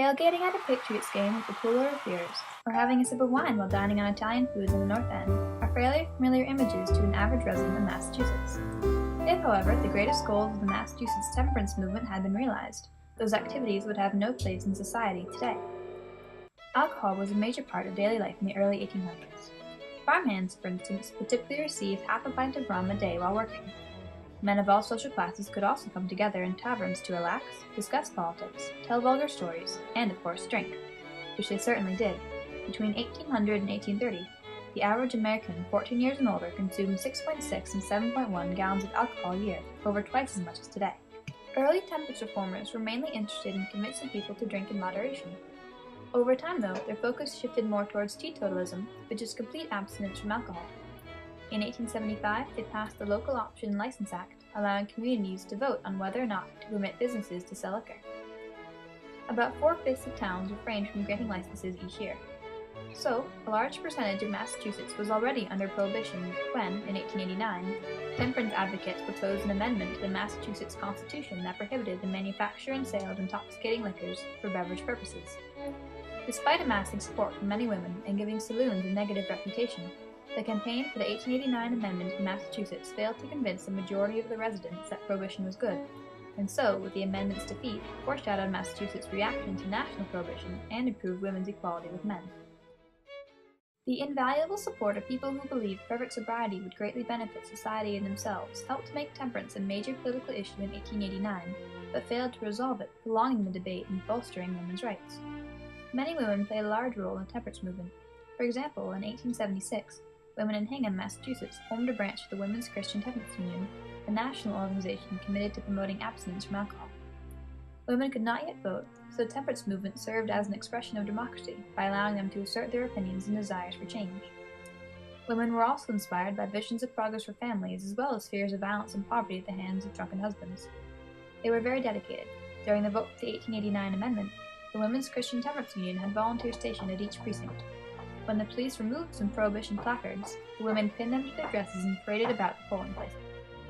Tailgating at a Patriots game with the cooler of beers, or having a sip of wine while dining on Italian food in the North End are fairly familiar images to an average resident of Massachusetts. If, however, the greatest goals of the Massachusetts temperance movement had been realized, those activities would have no place in society today. Alcohol was a major part of daily life in the early 1800s. Farmhands, for instance, would typically receive half a pint of rum a day while working. Men of all social classes could also come together in taverns to relax, discuss politics, tell vulgar stories, and of course drink, which they certainly did. Between 1800 and 1830, the average American 14 years and older consumed 6.6 and 7.1 gallons of alcohol a year, over twice as much as today. Early temperance reformers were mainly interested in convincing people to drink in moderation. Over time, though, their focus shifted more towards teetotalism, which is complete abstinence from alcohol. In 1875, they passed the Local Option License Act, allowing communities to vote on whether or not to permit businesses to sell liquor. About 4/5 of towns refrained from granting licenses each year. So, a large percentage of Massachusetts was already under prohibition when, in 1889, temperance advocates proposed an amendment to the Massachusetts Constitution that prohibited the manufacture and sale of intoxicating liquors for beverage purposes. Despite amassing support from many women and giving saloons a negative reputation, the campaign for the 1889 amendment in Massachusetts failed to convince the majority of the residents that prohibition was good, and so, with the amendment's defeat, foreshadowed Massachusetts' reaction to national prohibition and improved women's equality with men. The invaluable support of people who believed perfect sobriety would greatly benefit society and themselves helped to make temperance a major political issue in 1889, but failed to resolve it, prolonging the debate and bolstering women's rights. Many women played a large role in the temperance movement. For example, in 1876, women in Hingham, Massachusetts formed a branch of the Women's Christian Temperance Union, a national organization committed to promoting abstinence from alcohol. Women could not yet vote, so the temperance movement served as an expression of democracy by allowing them to assert their opinions and desires for change. Women were also inspired by visions of progress for families as well as fears of violence and poverty at the hands of drunken husbands. They were very dedicated. During the vote for the 1889 amendment, the Women's Christian Temperance Union had volunteers stationed at each precinct. When the police removed some prohibition placards, the women pinned them to their dresses and paraded about the polling places.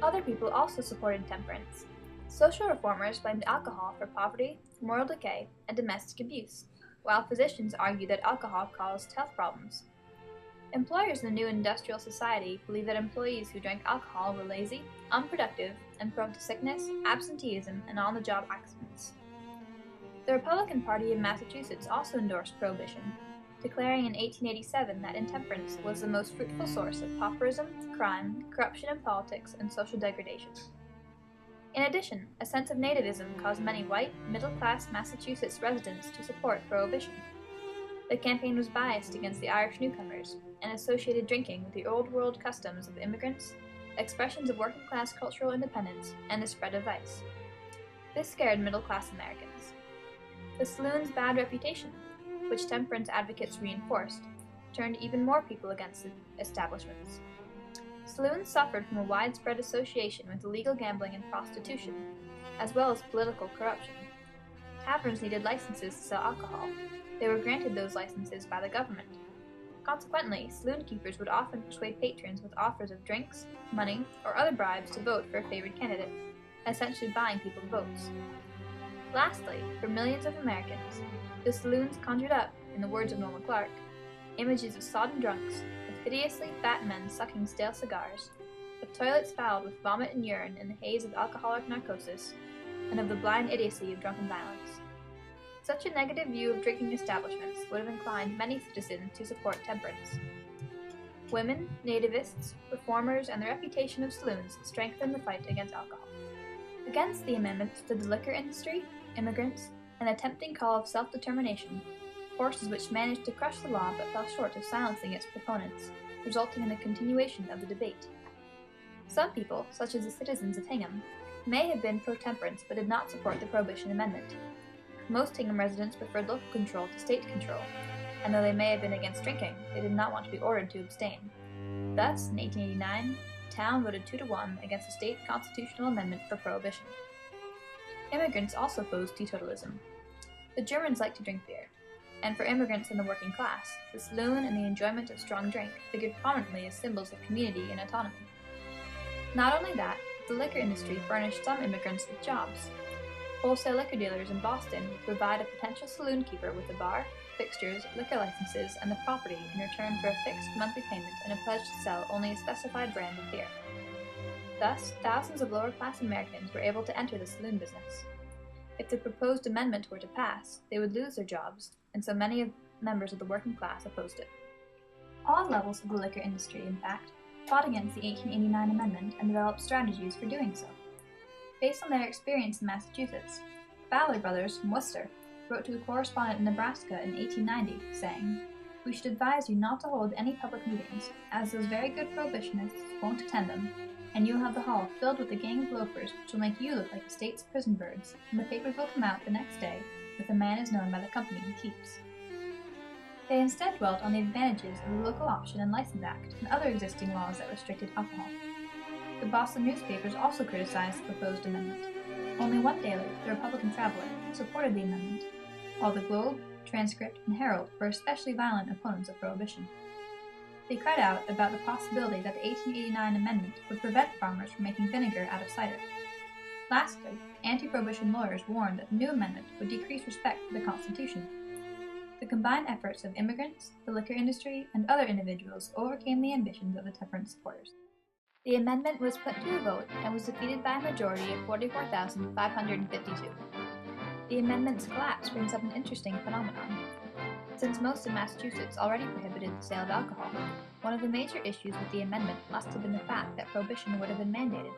Other people also supported temperance. Social reformers blamed alcohol for poverty, moral decay, and domestic abuse, while physicians argued that alcohol caused health problems. Employers in the new industrial society believed that employees who drank alcohol were lazy, unproductive, and prone to sickness, absenteeism, and on-the-job accidents. The Republican Party of Massachusetts also endorsed prohibition, declaring in 1887 that intemperance was the most fruitful source of pauperism, crime, corruption in politics, and social degradation. In addition, a sense of nativism caused many white, middle-class Massachusetts residents to support prohibition. The campaign was biased against the Irish newcomers and associated drinking with the old-world customs of immigrants, expressions of working-class cultural independence, and the spread of vice. This scared middle-class Americans. The saloon's bad reputation, which temperance advocates reinforced, turned even more people against the establishments. Saloons suffered from a widespread association with illegal gambling and prostitution, as well as political corruption. Taverns needed licenses to sell alcohol. They were granted those licenses by the government. Consequently, saloon keepers would often persuade patrons with offers of drinks, money, or other bribes to vote for a favored candidate, essentially buying people's votes. Lastly, for millions of Americans, the saloons conjured up, in the words of Norma Clark, images of sodden drunks, of hideously fat men sucking stale cigars, of toilets fouled with vomit and urine in the haze of alcoholic narcosis, and of the blind idiocy of drunken violence. Such a negative view of drinking establishments would have inclined many citizens to support temperance. Women, nativists, reformers, and the reputation of saloons strengthened the fight against alcohol. Against the amendment stood the liquor industry, immigrants, and the tempting call of self-determination, forces which managed to crush the law but fell short of silencing its proponents, resulting in a continuation of the debate. Some people, such as the citizens of Hingham, may have been pro-temperance but did not support the Prohibition Amendment. Most Hingham residents preferred local control to state control, and though they may have been against drinking, they did not want to be ordered to abstain. Thus, in 1889, the town voted 2-1 against the state constitutional amendment for prohibition. Immigrants also opposed teetotalism. The Germans liked to drink beer, and for immigrants in the working class, the saloon and the enjoyment of strong drink figured prominently as symbols of community and autonomy. Not only that, the liquor industry furnished some immigrants with jobs. wholesale liquor dealers in Boston would provide a potential saloon keeper with a bar, fixtures, liquor licenses, and the property in return for a fixed monthly payment and a pledge to sell only a specified brand of beer. Thus, thousands of lower-class Americans were able to enter the saloon business. If the proposed amendment were to pass, they would lose their jobs, and so many members of the working class opposed it. All levels of the liquor industry, in fact, fought against the 1889 amendment and developed strategies for doing so. Based on their experience in Massachusetts, Fowler brothers from Worcester wrote to a correspondent in Nebraska in 1890, saying, "We should advise you not to hold any public meetings, as those very good prohibitionists won't attend them, and you'll have the hall filled with a gang of loafers which will make you look like the state's prison birds, and the papers will come out the next day with a man is known by the company he keeps." They instead dwelt on the advantages of the Local Option and License Act and other existing laws that restricted alcohol. The Boston newspapers also criticized the proposed amendment. Only one daily, the Republican Traveler, supported the amendment, while the Globe, Transcript, and Herald were especially violent opponents of prohibition. They cried out about the possibility that the 1889 amendment would prevent farmers from making vinegar out of cider. Lastly, anti-prohibition lawyers warned that the new amendment would decrease respect for the Constitution. The combined efforts of immigrants, the liquor industry, and other individuals overcame the ambitions of the temperance supporters. The amendment was put to a vote and was defeated by a majority of 44,552. The amendment's collapse brings up an interesting phenomenon. Since most of Massachusetts already prohibited the sale of alcohol, one of the major issues with the amendment must have been the fact that prohibition would have been mandated.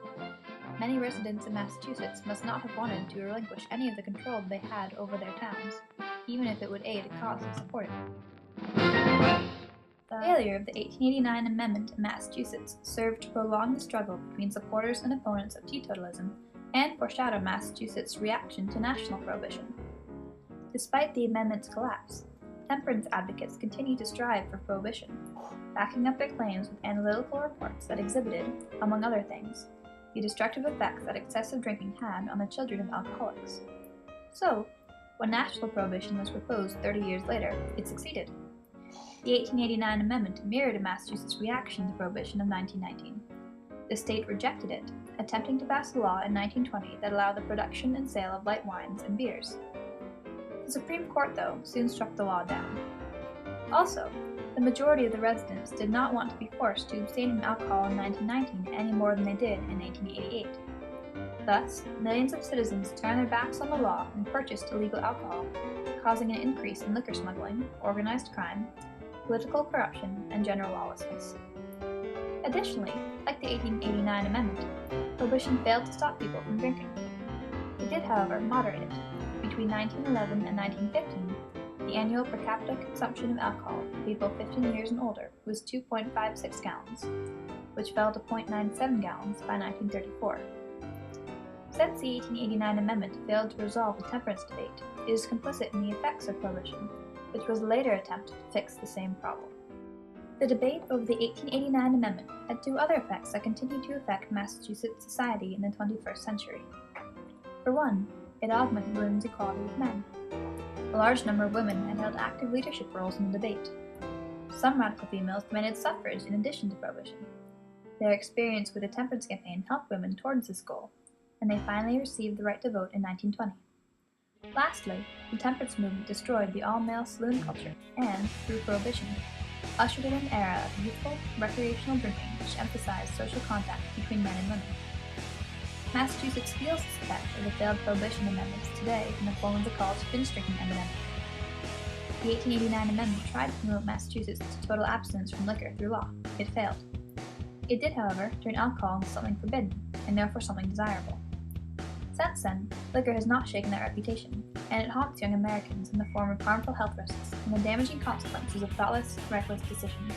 Many residents in Massachusetts must not have wanted to relinquish any of the control they had over their towns, even if it would aid a cause they supported. The failure of the 1889 amendment in Massachusetts served to prolong the struggle between supporters and opponents of teetotalism and foreshadow Massachusetts' reaction to national prohibition. Despite the amendment's collapse, temperance advocates continued to strive for prohibition, backing up their claims with analytical reports that exhibited, among other things, the destructive effects that excessive drinking had on the children of alcoholics. So, when national prohibition was proposed 30 years later, it succeeded. The 1889 amendment mirrored Massachusetts' reaction to prohibition of 1919. The state rejected it, attempting to pass a law in 1920 that allowed the production and sale of light wines and beers. The Supreme Court, though, soon struck the law down. Also, the majority of the residents did not want to be forced to abstain from alcohol in 1919 any more than they did in 1888. Thus, millions of citizens turned their backs on the law and purchased illegal alcohol, causing an increase in liquor smuggling, organized crime, political corruption, and general lawlessness. Additionally, like the 1889 amendment, prohibition failed to stop people from drinking. It did, however, moderate it. Between 1911 and 1915, the annual per capita consumption of alcohol for people 15 years and older was 2.56 gallons, which fell to 0.97 gallons by 1934. Since the 1889 amendment failed to resolve the temperance debate, it is complicit in the effects of prohibition, which was a later attempt to fix the same problem. The debate over the 1889 amendment had two other effects that continued to affect Massachusetts society in the 21st century. For one, it augmented women's equality with men. A large number of women had held active leadership roles in the debate. Some radical females demanded suffrage in addition to prohibition. Their experience with the temperance campaign helped women towards this goal, and they finally received the right to vote in 1920. Lastly, the temperance movement destroyed the all-male saloon culture and, through prohibition, ushered in an era of youthful, recreational drinking which emphasized social contact between men and women. Massachusetts feels this effect of the failed prohibition amendments today in the form of the college binge drinking epidemic. The 1889 amendment tried to promote Massachusetts to total abstinence from liquor through law. It failed. It did, however, turn alcohol into something forbidden, and therefore something desirable. Since then, liquor has not shaken that reputation, and it haunts young Americans in the form of harmful health risks and the damaging consequences of thoughtless, reckless decisions.